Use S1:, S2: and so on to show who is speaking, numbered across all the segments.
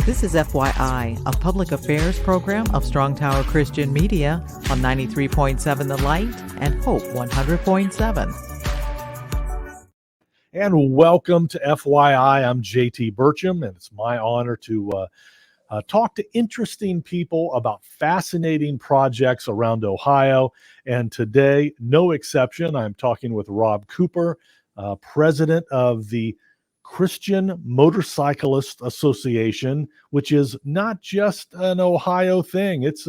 S1: This is FYI, a public affairs program of Strong Tower Christian Media on 93.7 The Light and Hope 100.7.
S2: And welcome to FYI. I'm JT Burcham, and it's my honor to talk to interesting people about fascinating projects around Ohio. And today, no exception, I'm talking with Rob Cooper, president of the Christian Motorcyclists Association, which is not just an Ohio thing. It's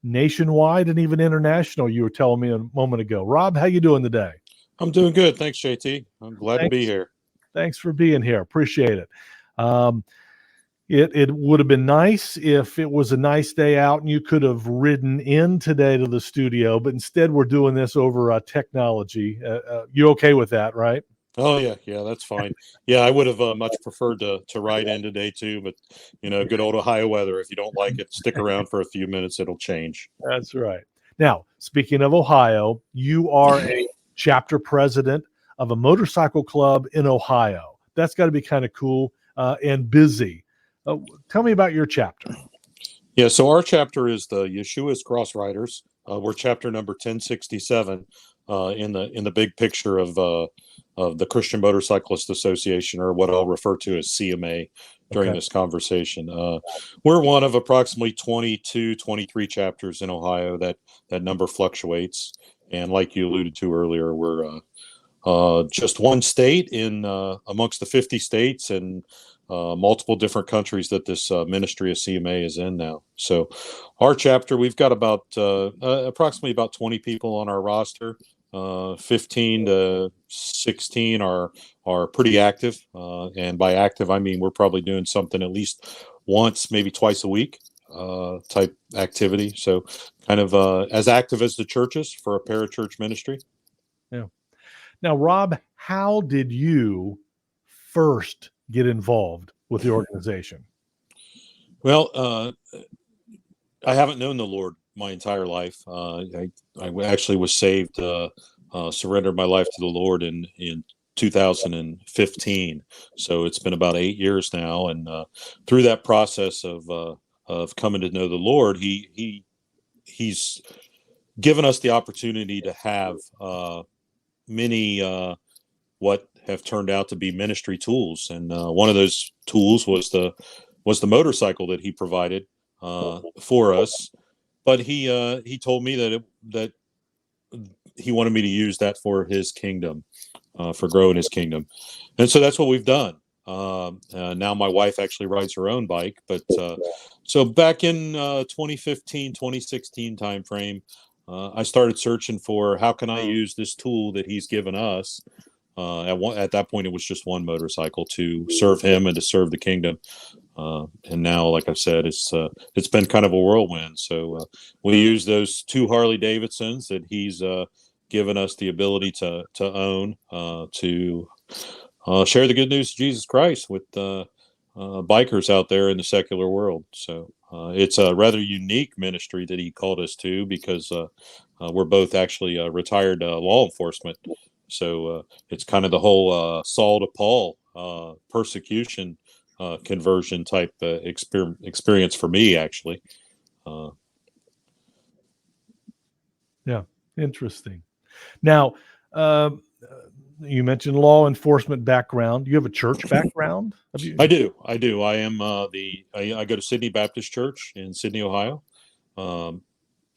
S2: nationwide and even international, you were telling me a moment ago. Rob, how you doing today?
S3: I'm doing good. Thanks, JT. I'm glad to be here.
S2: Thanks for being here. Appreciate it. It would have been nice if it was a nice day out and you could have ridden in today to the studio, but instead we're doing this over technology. You okay with that, right?
S3: Oh, yeah, that's fine. Yeah, I would have much preferred to ride in today too, but good old Ohio weather. If you don't like it, stick around for a few minutes. It'll change.
S2: That's right. Now, speaking of Ohio, you are a chapter president of a motorcycle club in Ohio. That's got to be kind of cool and busy. Tell me about your chapter.
S3: Yeah, so our chapter is the Yeshua's Cross Riders. We're chapter number 1067 in the big picture of the Christian Motorcyclists Association, or what I'll refer to as CMA during this conversation. We're one of approximately 22, 23 chapters in Ohio. That number fluctuates. And like you alluded to earlier, we're just one state in amongst the 50 states and multiple different countries that this ministry of CMA is in now. So our chapter, we've got about approximately about 20 people on our roster. 15 to 16 are pretty active. And by active, I mean we're probably doing something at least once, maybe twice a week type activity. So kind of as active as the churches for a parachurch ministry.
S2: Yeah. Now, Rob, how did you first get involved with the organization?
S3: Well, I haven't known the Lord my entire life. I actually was saved, surrendered my life to the Lord in 2015. So it's been about 8 years now. And through that process of coming to know the Lord, he's given us the opportunity to have many what have turned out to be ministry tools. And one of those tools was the motorcycle that he provided for us. But he told me that he wanted me to use that for his kingdom, for growing his kingdom. And so that's what we've done. Now my wife actually rides her own bike. But so back in 2015, 2016 timeframe, I started searching for how can I use this tool that he's given us. At that point, it was just one motorcycle to serve him and to serve the kingdom. And now, like I said, it's been kind of a whirlwind. So we use those two Harley Davidsons that he's given us the ability to own to share the good news of Jesus Christ with bikers out there in the secular world. So it's a rather unique ministry that he called us to, because we're both actually retired law enforcement. So it's kind of the whole Saul to Paul persecution conversion type experience for me, actually.
S2: Yeah, interesting. Now, you mentioned law enforcement background. You have a church background?
S3: I do. I am I go to Sydney Baptist Church in Sydney, Ohio.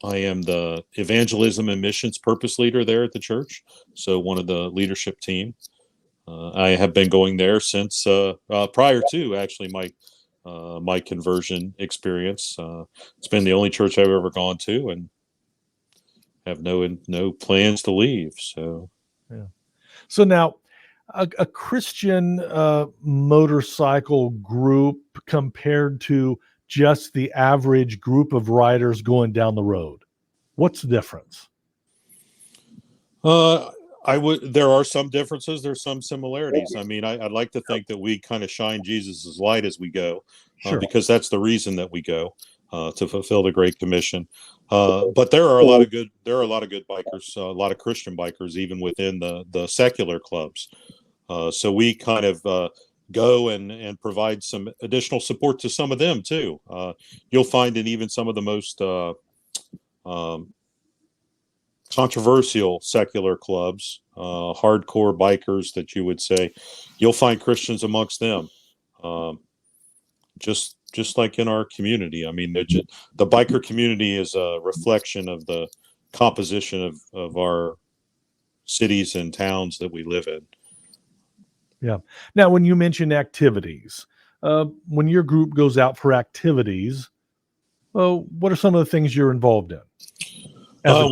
S3: I am the evangelism and missions purpose leader there at the church. So one of the leadership team. I have been going there since prior to actually my conversion experience. It's been the only church I've ever gone to, and have no plans to leave. So,
S2: yeah. So now, a Christian motorcycle group compared to just the average group of riders going down the road, what's the difference?
S3: There are some differences. There's some similarities. I mean, I'd like to think that we kind of shine Jesus's light as we go, because that's the reason that we go, to fulfill the Great Commission. But there are a lot of good bikers, a lot of Christian bikers, even within the secular clubs. So we kind of go and provide some additional support to some of them too. You'll find in even some of the most um, controversial secular clubs, hardcore bikers that you would say, you'll find Christians amongst them. Um, just like in our community. I mean, the biker community is a reflection of the composition of our cities and towns that we live in.
S2: Yeah. Now, when you mention activities, when your group goes out for activities, what are some of the things you're involved in?
S3: So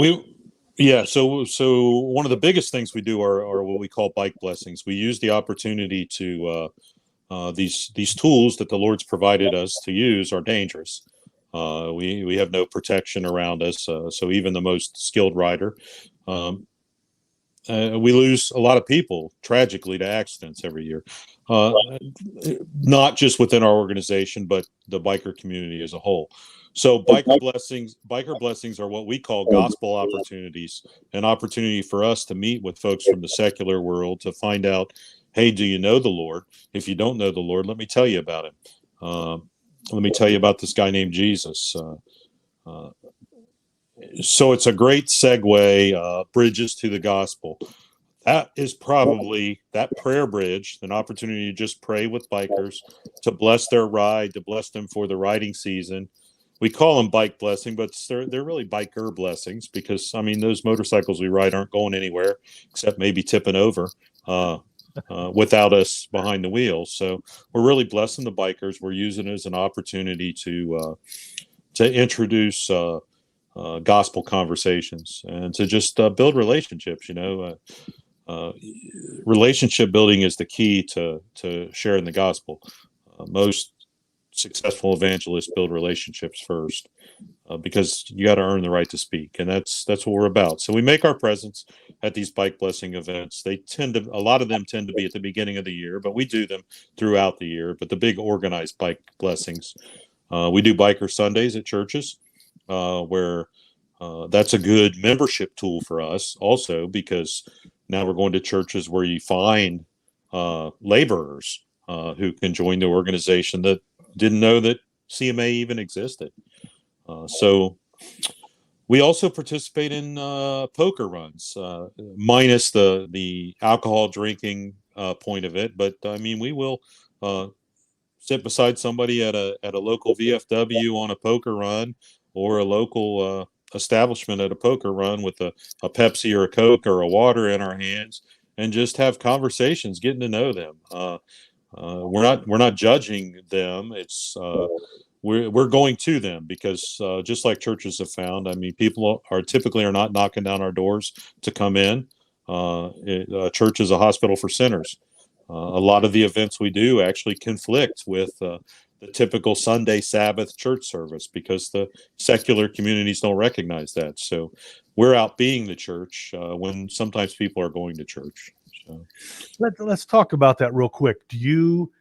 S3: one of the biggest things we do are what we call bike blessings. We use the opportunity to these tools that the Lord's provided us to use are dangerous. We have no protection around us, so even the most skilled rider, we lose a lot of people tragically to accidents every year. Not just within our organization, but the biker community as a whole. So biker blessings are what we call gospel opportunities, an opportunity for us to meet with folks from the secular world to find out, hey, do you know the Lord? If you don't know the Lord, let me tell you about him. Let me tell you about this guy named Jesus. So it's a great segue, bridges to the gospel. That is probably that prayer bridge, an opportunity to just pray with bikers, to bless their ride, to bless them for the riding season. We call them bike blessing, but they're really biker blessings because, I mean, those motorcycles we ride aren't going anywhere except maybe tipping over without us behind the wheel. So we're really blessing the bikers. We're using it as an opportunity to introduce gospel conversations and to just build relationships. Relationship building is the key to sharing the gospel. Most successful evangelists build relationships first because you got to earn the right to speak, and that's what we're about. So we make our presence at these bike blessing events. A lot of them tend to be at the beginning of the year, but we do them throughout the year. But the big organized bike blessings, we do biker Sundays at churches, where that's a good membership tool for us also, because now we're going to churches where you find laborers who can join the organization that didn't know that CMA even existed. So we also participate in poker runs, minus the alcohol drinking point of it. But I mean, we will sit beside somebody at a local VFW on a poker run, or a local establishment at a poker run with a Pepsi or a Coke or a water in our hands, and just have conversations, getting to know them. We're not judging them. It's we're going to them because just like churches have found, I mean, people are typically not knocking down our doors to come in. Church is a hospital for sinners. A lot of the events we do actually conflict with the typical Sunday Sabbath church service because the secular communities don't recognize that. So we're out being the church when sometimes people are going to church. So
S2: let's talk about that real quick. Do you,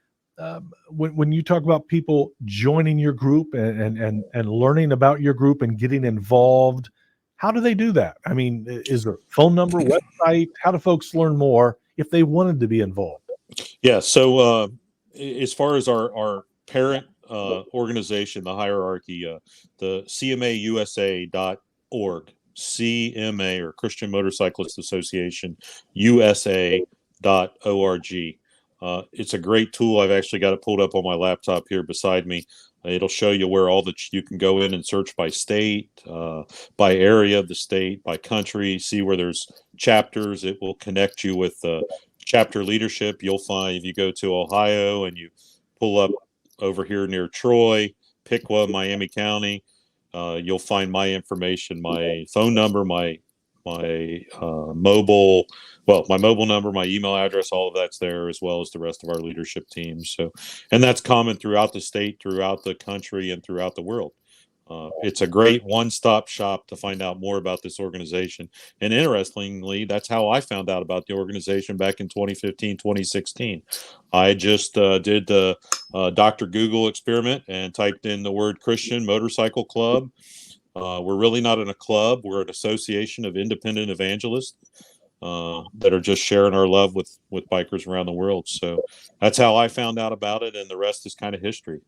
S2: when you talk about people joining your group and learning about your group and getting involved, how do they do that? I mean, is there a phone number, website? How do folks learn more if they wanted to be involved?
S3: Yeah. So as far as our parent organization, the hierarchy, the CMAUSA.org, CMA, or Christian Motorcyclists Association, USA.org. It's a great tool. I've actually got it pulled up on my laptop here beside me. It'll show you where you can go in and search by state, by area of the state, by country, see where there's chapters. It will connect you with chapter leadership. You'll find if you go to Ohio and you pull up over here near Troy, Piqua, Miami County, you'll find my information, my phone number, my mobile number, my email address, all of that's there, as well as the rest of our leadership team. So, and that's common throughout the state, throughout the country, and throughout the world. It's a great one-stop shop to find out more about this organization. And interestingly, that's how I found out about the organization back in 2015, 2016. I just did the Dr. Google experiment and typed in the word Christian Motorcycle Club. We're really not in a club. We're an association of independent evangelists. that are just sharing our love with bikers around the world. So that's how I found out about it, and the rest is kind of history.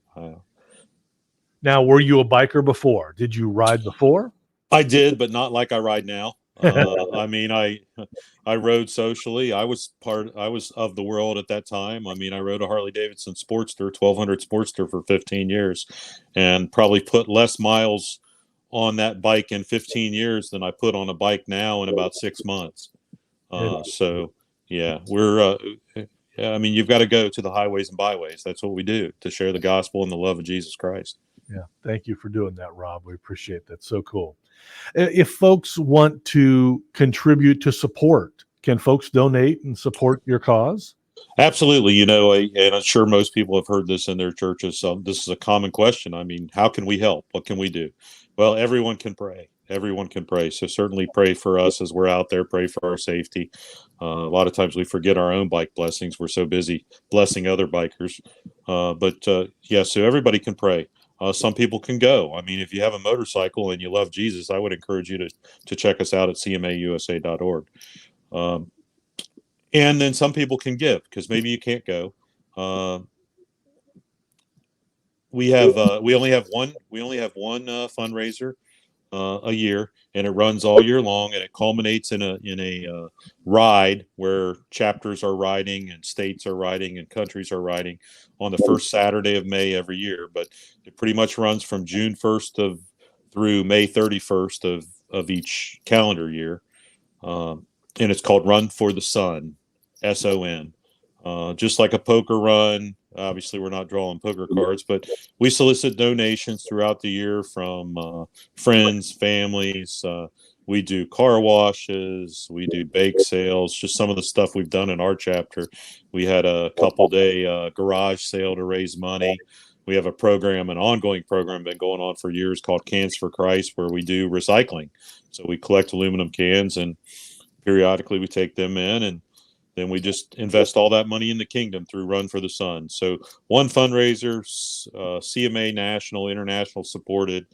S2: Now, were you a biker before? Did you ride before?
S3: I did, but not like I ride now. I mean, I rode socially. I was of the world at that time. I mean, I rode a Harley Davidson Sportster, 1200 Sportster for 15 years, and probably put less miles on that bike in 15 years than I put on a bike now in about 6 months. So yeah, we're, I mean, you've got to go to the highways and byways. That's what we do to share the gospel and the love of Jesus Christ.
S2: Yeah. Thank you for doing that, Rob. We appreciate that. So cool. If folks want to contribute to support, can folks donate and support your cause?
S3: Absolutely. You know, and I'm sure most people have heard this in their churches. This is a common question. I mean, how can we help? What can we do? Well, everyone can pray. Everyone can pray. So certainly pray for us as we're out there. Pray for our safety. A lot of times we forget our own bike blessings. We're so busy blessing other bikers. Yeah, so everybody can pray. Some people can go. I mean, if you have a motorcycle and you love Jesus, I would encourage you to check us out at cmausa.org. And then some people can give because maybe you can't go. We only have one fundraiser a year, and it runs all year long, and it culminates in a ride where chapters are riding and states are riding and countries are riding on the first Saturday of May every year. But it pretty much runs from June 1st through May 31st of each calendar year, and it's called Run for the Sun. SON. Just like a poker run. Obviously, we're not drawing poker cards, but we solicit donations throughout the year from friends, families. We do car washes. We do bake sales. Just some of the stuff we've done in our chapter. We had a couple-day garage sale to raise money. We have an ongoing program been going on for years called Cans for Christ, where we do recycling. So we collect aluminum cans, and periodically we take them in, and then we just invest all that money in the kingdom through Run for the Sun. So one fundraiser, CMA national, international supported,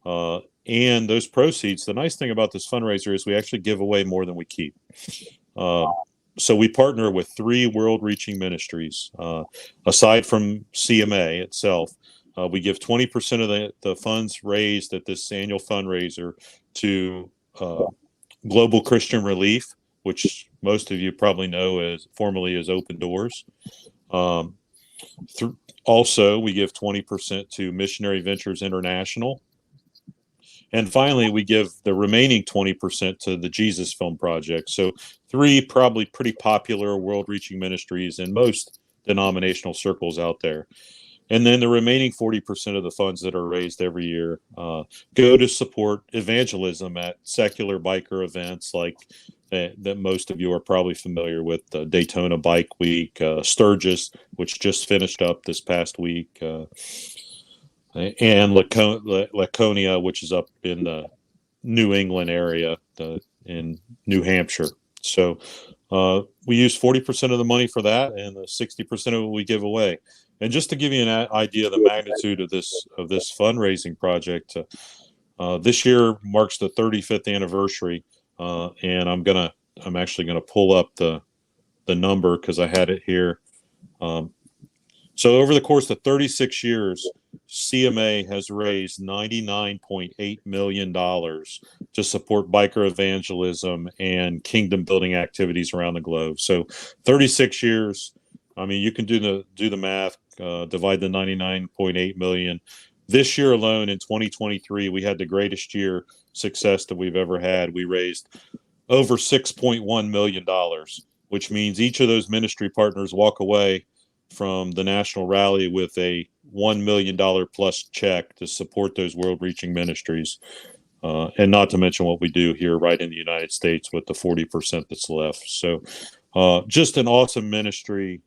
S3: and those proceeds. The nice thing about this fundraiser is we actually give away more than we keep. So we partner with 3 world-reaching ministries. Aside from CMA itself, we give 20% of the funds raised at this annual fundraiser to Global Christian Relief, which most of you probably know formerly as Open Doors. Also, we give 20% to Missionary Ventures International. And finally, we give the remaining 20% to the Jesus Film Project. So 3 probably pretty popular world-reaching ministries in most denominational circles out there. And then the remaining 40% of the funds that are raised every year go to support evangelism at secular biker events like that most of you are probably familiar with, Daytona Bike Week, Sturgis, which just finished up this past week, and Laconia, which is up in the New England area in New Hampshire. So we use 40% of the money for that, and 60% of it we give away. And just to give you an idea of the magnitude of this fundraising project, this year marks the 35th anniversary, and I'm actually gonna pull up the number because I had it here. So over the course of 36 years, CMA has raised $99.8 million to support biker evangelism and kingdom building activities around the globe. So 36 years. I mean, you can do the math, divide the 99.8 million. This year alone in 2023, we had the greatest year success that we've ever had. We raised over $6.1 million, which means each of those ministry partners walk away from the national rally with a $1 million plus check to support those world-reaching ministries. And not to mention what we do here right in the United States with the 40% that's left. So just an awesome ministry,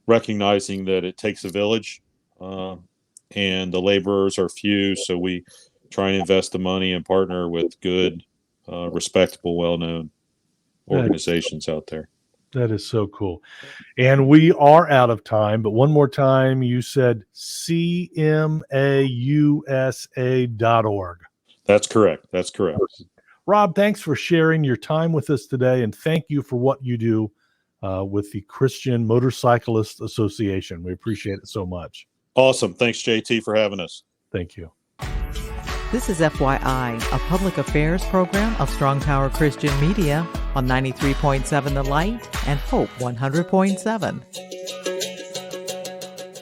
S3: recognizing that it takes a village and the laborers are few. So we try and invest the money and partner with good, respectable, well-known organizations out there.
S2: That is so cool. And we are out of time, but one more time, you said cmausa.org.
S3: That's correct. That's correct.
S2: Rob, thanks for sharing your time with us today, and thank you for what you do with the Christian Motorcyclists Association. We appreciate it so much.
S3: Awesome. Thanks, JT, for having us.
S2: Thank you.
S1: This is FYI, a public affairs program of Strong Tower Christian Media on 93.7 The Light and Hope 100.7.